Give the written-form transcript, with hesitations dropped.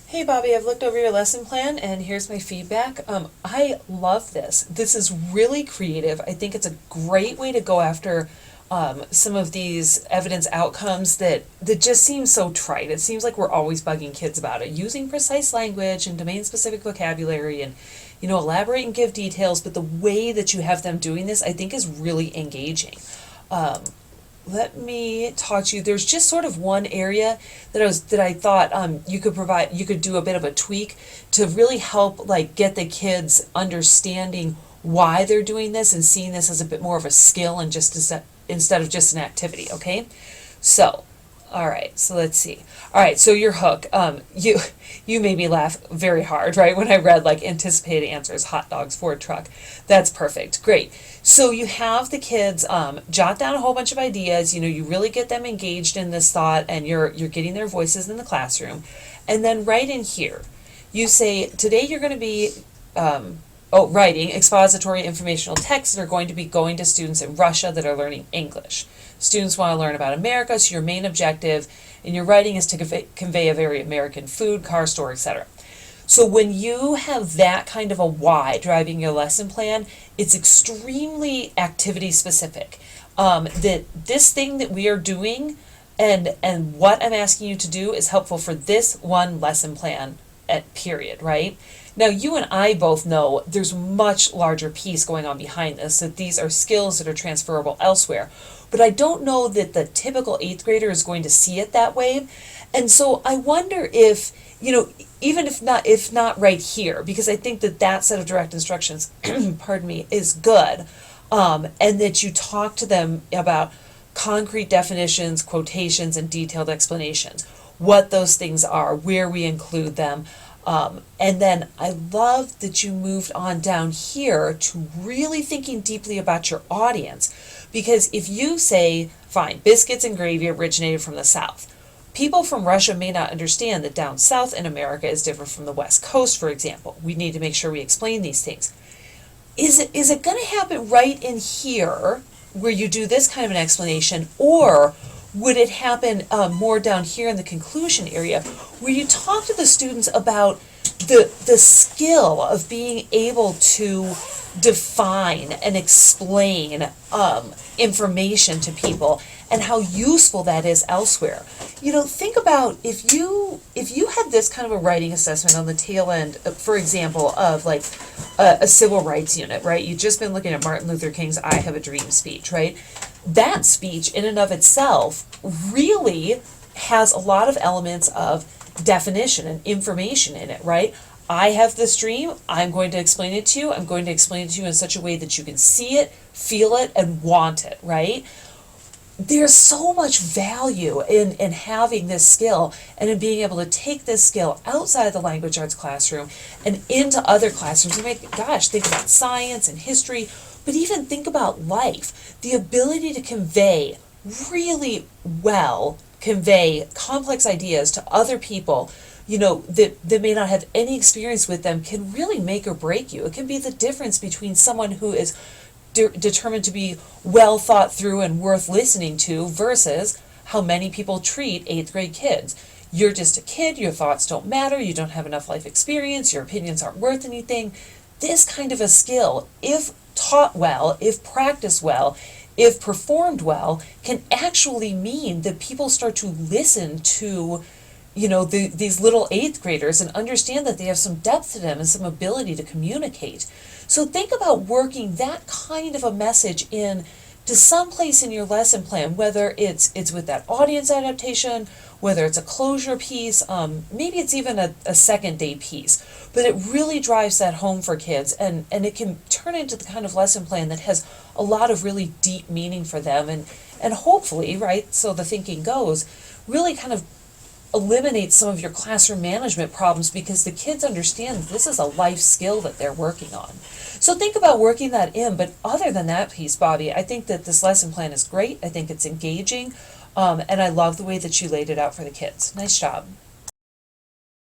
Hey Bobby, I've looked over your lesson plan and here's my feedback. I love this. This is really creative. I think it's a great way to go after some of these evidence outcomes that just seem so trite. It seems like we're always bugging kids about it. Using precise language and domain-specific vocabulary and, elaborate and give details, but the way that you have them doing this, I think is really engaging. Um, Let me talk to you. There's just sort of one area that I thought you could do a bit of a tweak to really help like get the kids understanding why they're doing this and seeing this as a bit more of a skill and instead of just an activity. Okay, so all right, so let's see. All right, so your hook. You made me laugh very hard, right? When I read like anticipated answers, hot dogs, Ford truck. That's perfect. Great. So you have the kids jot down a whole bunch of ideas. You really get them engaged in this thought, and you're getting their voices in the classroom. And then right in here, you say today you're going to be writing expository informational texts that are going to be going to students in Russia that are learning English. Students want to learn about America, so your main objective in your writing is to convey a very American food, car, store, etc. So when you have that kind of a why driving your lesson plan, it's extremely activity specific. That this thing that we are doing and what I'm asking you to do is helpful for this one lesson plan at period, right? Now, you and I both know there's much larger piece going on behind this, that these are skills that are transferable elsewhere. But I don't know that the typical eighth grader is going to see it that way. And so I wonder if, even if not right here, because I think that set of direct instructions, pardon me, is good. And that you talk to them about concrete definitions, quotations, and detailed explanations, what those things are, where we include them. And then I love that you moved on down here to really thinking deeply about your audience. Because if you say, fine, biscuits and gravy originated from the South, people from Russia may not understand that down south in America is different from the West Coast, for example. We need to make sure we explain these things. Is it going to happen right in here where you do this kind of an explanation, or would it happen more down here in the conclusion area where you talk to the students about the skill of being able to define and explain information to people and how useful that is elsewhere? Think about if you had this kind of a writing assessment on the tail end, for example, of like a civil rights unit, right? You've just been looking at Martin Luther King's "I Have a Dream" speech, right? That speech in and of itself really has a lot of elements of definition and information in it, right? I have this dream, I'm going to explain it to you, I'm going to explain it to you in such a way that you can see it, feel it, and want it, right? There's so much value in having this skill and in being able to take this skill outside the language arts classroom and into other classrooms. Think about science and history, but even think about life. The ability to really convey complex ideas to other people, that may not have any experience with them, can really make or break you. It can be the difference between someone who is determined to be well thought through and worth listening to versus how many people treat eighth grade kids. You're just a kid, your thoughts don't matter, you don't have enough life experience, your opinions aren't worth anything. This kind of a skill, if taught well, if practiced well, if performed well, can actually mean that people start to listen to these little eighth graders and understand that they have some depth to them and some ability to communicate. So think about working that kind of a message in to some place in your lesson plan, whether it's with that audience adaptation, whether it's a closure piece, maybe it's even a second day piece, but it really drives that home for kids, and it can turn into the kind of lesson plan that has a lot of really deep meaning for them, and hopefully, right, so the thinking goes, really kind of eliminate some of your classroom management problems because the kids understand this is a life skill that they're working on. So think about working that in, but other than that piece, Bobby, I think that this lesson plan is great. I think it's engaging, and I love the way that you laid it out for the kids. Nice job.